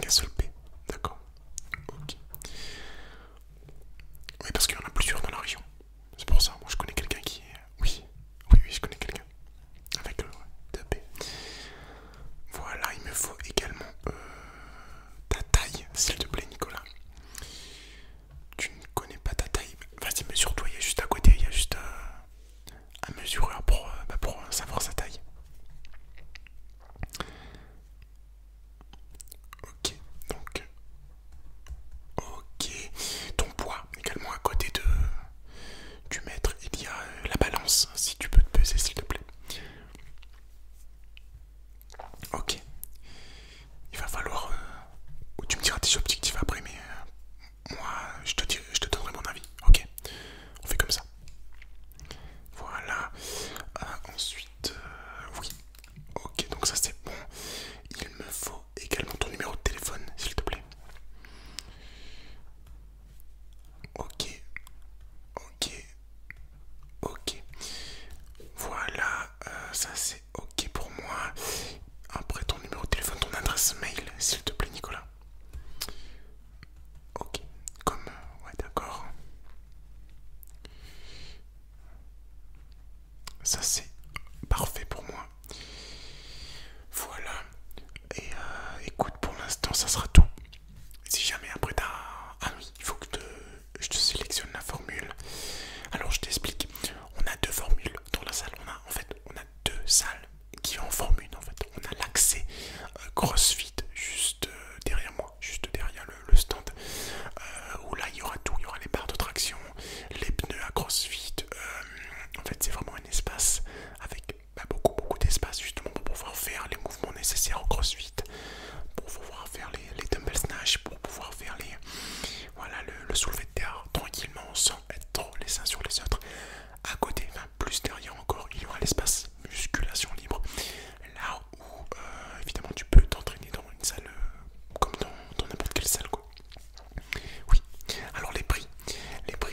avec un seul P. D'accord. Ok. Oui, parce qu'il y en a plusieurs dans la région. C'est pour ça, moi je connais quelqu'un qui est... Oui, je connais quelqu'un. Avec deux P. Voilà, il me faut également ta taille, s'il te plaît, Nicolas. Tu ne connais pas ta taille? Vas-y, mesure-toi, il y a juste à côté, il y a juste un mesureur pour savoir sa taille. Ok, donc... Ok, ton poids également à côté du mètre, il y a la balance, si tu peux te peser s'il te plaît. Ok, il va falloir... ou tu me diras tes objectifs après, mais moi je te donnerai mon avis, ok? On fait comme ça. Voilà, ensuite... oui, ok, donc ça c'est bon. Il me faut également ton numéro de téléphone, s'il te plaît. Ok, ok, ok. Voilà, ça c'est ok pour moi. Après ton numéro de téléphone, ton adresse mail, s'il te plaît, Nicolas. Ok, comme... ouais, d'accord. Ça c'est parfait pour moi. Voilà. Et écoute, pour l'instant, ça sera tout. Si jamais après t'as... Ah oui, il faut que je te sélectionne la formule. Alors je t'explique. On a deux formules dans la salle. On a deux salles qui en forment une en fait. On a l'accès CrossFit juste derrière moi, juste derrière le stand. Où là il y aura tout. Il y aura les barres de traction, les pneus à CrossFit. En fait c'est vraiment un espace avec beaucoup d'espace justement pour pouvoir faire les mouvements nécessaires au CrossFit, pour pouvoir faire les dumbbell snatch, pour pouvoir faire voilà, le soulevé de terre tranquillement sans être trop les uns sur les autres. À côté, enfin, plus derrière encore, il y aura l'espace musculation libre, là où évidemment tu peux t'entraîner dans une salle comme dans n'importe quelle salle quoi. Oui, alors les prix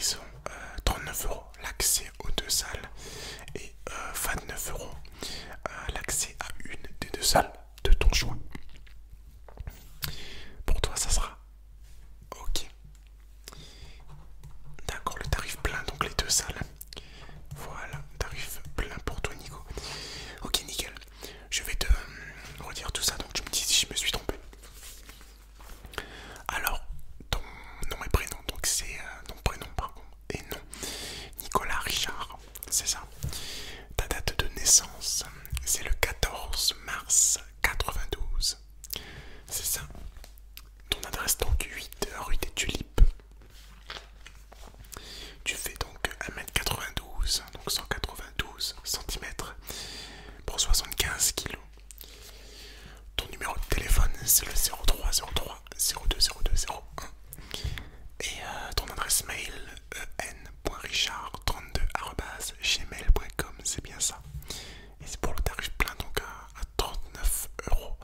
sont 39 € l'accès aux deux salles et 29 € l'accès à une des deux salles de ton choix. Pour toi ça sera ok. D'accord, le tarif plein, donc les deux salles. Voilà, tarif plein pour toi Nico. Ok nickel, je vais te redire tout ça, donc tu me dis si je me suis trompé. Alors, ton nom et prénom, donc c'est ton prénom pardon, et nom, Nicolas Richard, c'est ça. Ta date de naissance, c'est le 14 mars 92, c'est ça. Ton adresse donc 8 rue des Tulipes. Tu fais donc 1m92, donc 192 cm pour 75 kg. Ton numéro de téléphone c'est le 03 03 02 02 01. Et ton adresse mail en.richard32@gmail.com, c'est bien ça. Et c'est pour le tarif plein donc à 39 €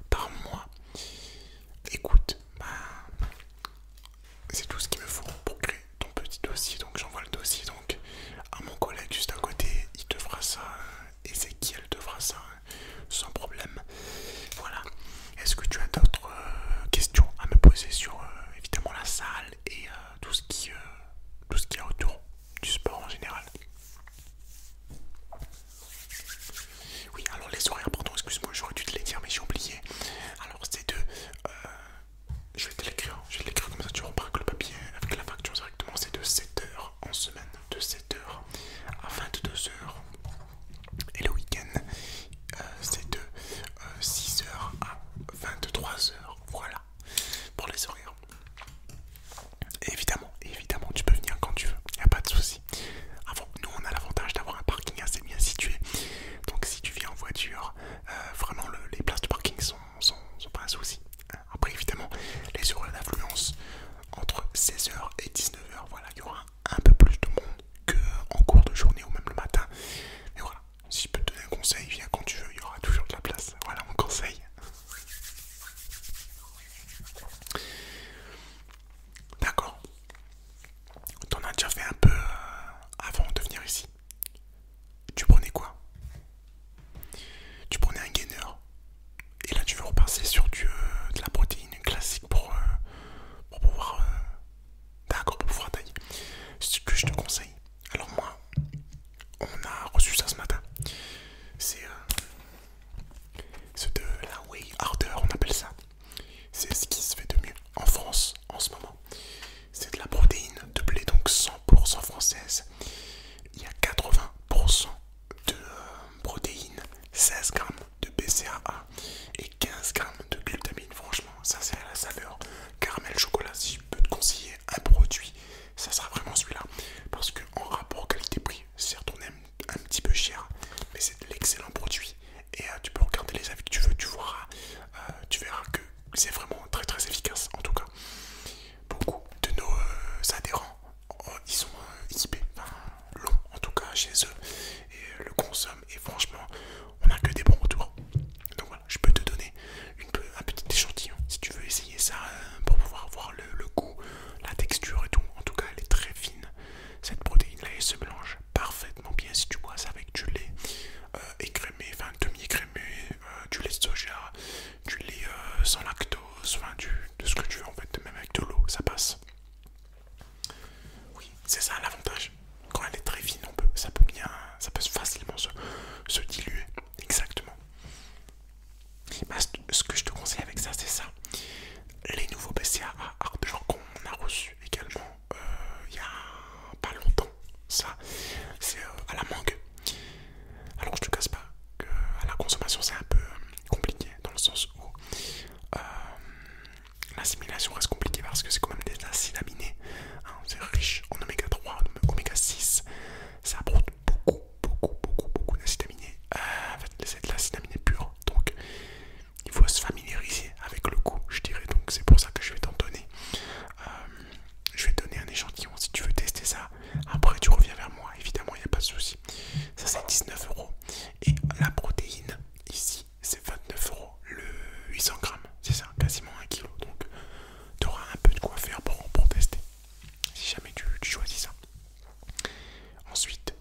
par mois. Écoute, c'est tout ce qu'il me faut pour créer ton petit dossier. Donc j'envoie le dossier donc à mon collègue juste à côté. Il te fera ça, Ezekiel te fera ça sans problème. Voilà. Est-ce que tu as d'autres questions à me poser sur évidemment la salle et tout ce qui est autour du sport en général? donc c'est pour ça que je vais t'en donner. Je vais te donner un échantillon si tu veux tester ça. Après tu reviens vers moi, évidemment il n'y a pas de souci. Ça c'est 19 €. Et la protéine ici c'est 29 € le 800 grammes. C'est ça, quasiment 1 kg. Donc tu auras un peu de quoi faire pour tester. Si jamais tu choisis ça. Ensuite,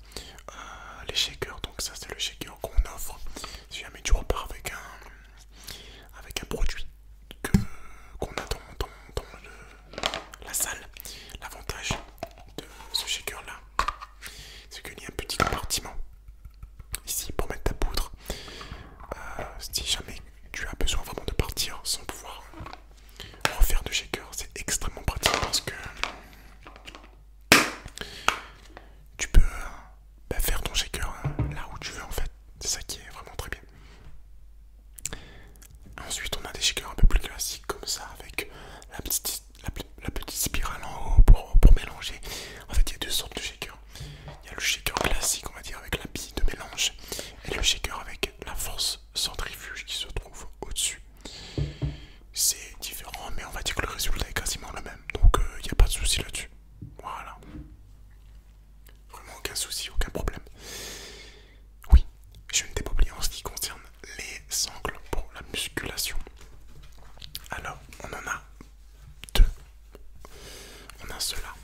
les shakers. Donc ça c'est le shaker qu'on offre. Si jamais tu repars avec un produit qu'on a dans la salle. L'avantage de ce shaker là, c'est qu'il y a un petit compartiment ici pour mettre ta poudre. Si jamais tu as besoin vraiment de partir sans pouvoir refaire de shaker, c'est extrêmement pratique parce que tu peux faire ton shaker là où tu veux en fait. C'est ça qui est vraiment très bien. Ensuite on a des shakers un peu plus classiques comme ça avec la petite spirale en haut pour mélanger. En fait il y a deux sortes de shakers. Il y a le shaker classique, on va dire, avec la bille de mélange, et le shaker avec la force centrifuge qui se trouve au-dessus. C'est différent, mais on va dire que le résultat est quasiment le même. Donc il n'y a pas de souci là-dessus. Voilà. Vraiment aucun souci, aucun problème. Oui, je ne t'ai pas oublié en ce qui concerne les sangles pour la musculation. Alors, on en a deux. On a ceux-là.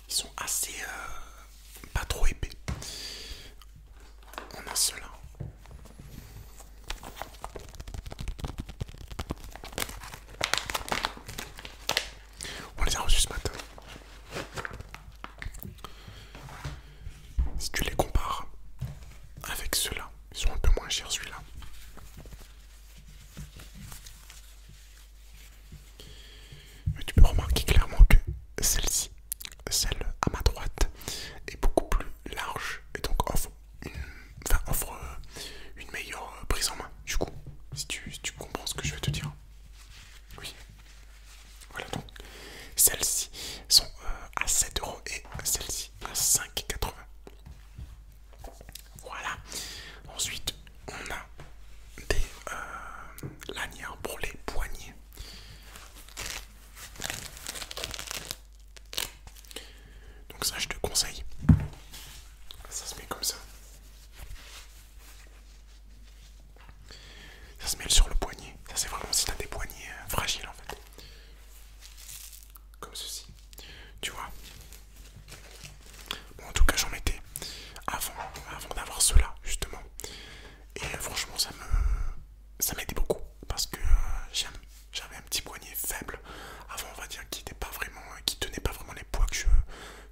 Ils sont assez pas trop épais. On a ceux-là. On les a reçus ce matin. Si tu les compares avec ceux-là, ils sont un peu moins chers celui-là. Mais tu peux remarquer clairement que celle-ci, celle à ma droite, est beaucoup plus large et donc offre une meilleure prise en main. Du coup, si tu comprends ce que je vais te dire. Oui. Voilà, donc celles-ci sont à 7 € et celles-ci à 5,80 €. Voilà. Ensuite, on a des lanières pour les poignets. Donc ça, je te conseille. Ça se met comme ça. Ça se met sur le poignet. Ça, c'est vraiment si tu as des poignets fragiles en fait. Comme ceci. Tu vois. Bon, en tout cas, j'en mettais avant d'avoir cela justement. Et franchement, ça m'aidait beaucoup parce que j'avais un petit poignet faible avant, on va dire, qui tenait pas vraiment les poids que je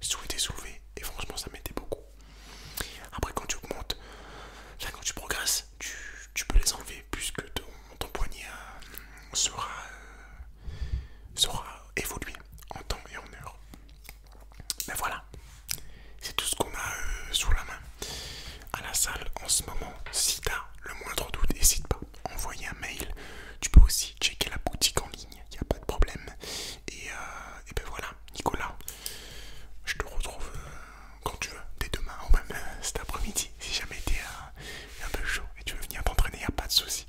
souhaitais soulever. Et franchement, ça m'aidait beaucoup. Après, quand tu augmentes, là, quand tu progresses, tu peux les enlever puisque ton poignet sera évolué en temps et en heure. Mais voilà, c'est tout ce qu'on a sous la main à la salle en ce moment. Si tu as le moindre doute, n'hésite pas, envoyer un mail. Tu peux aussi checker la boutique en ligne, il n'y a pas de problème. Et ben voilà, Nicolas, je te retrouve quand tu veux, dès demain ou même cet après-midi. Si jamais tu es un peu chaud et tu veux venir t'entraîner, il n'y a pas de souci.